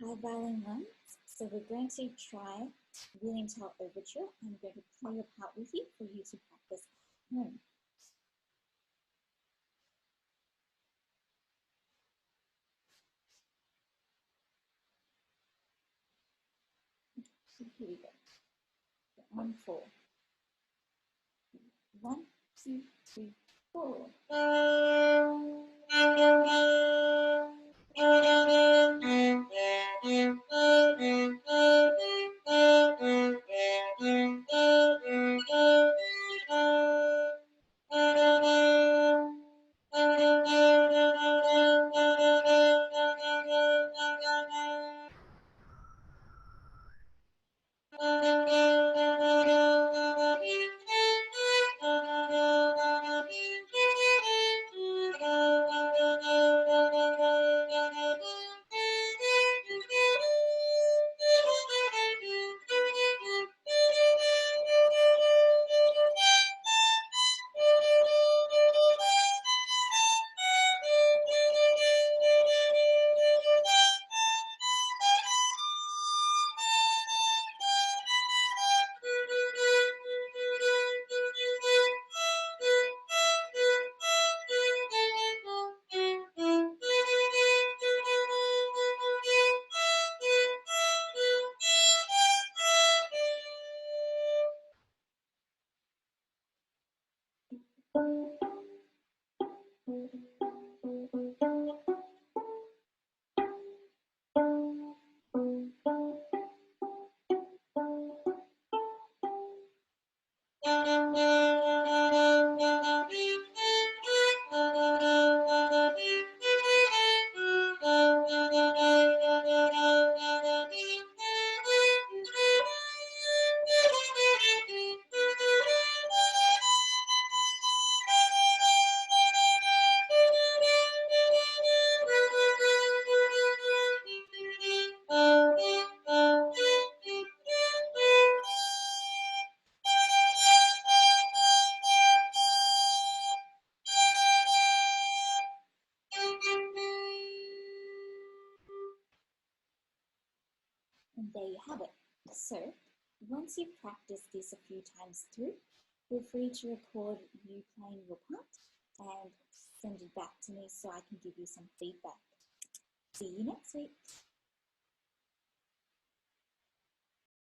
Hi, Violin ones. So we're going to try William Tell Overture. I'm going to play a part with you for you to practice at home. So here we go. On 4. 1, 2, 3, 4. And there you have it. So, once you've practiced this a few times through, feel free to record you playing your part and send it back to me so I can give you some feedback. See you next week.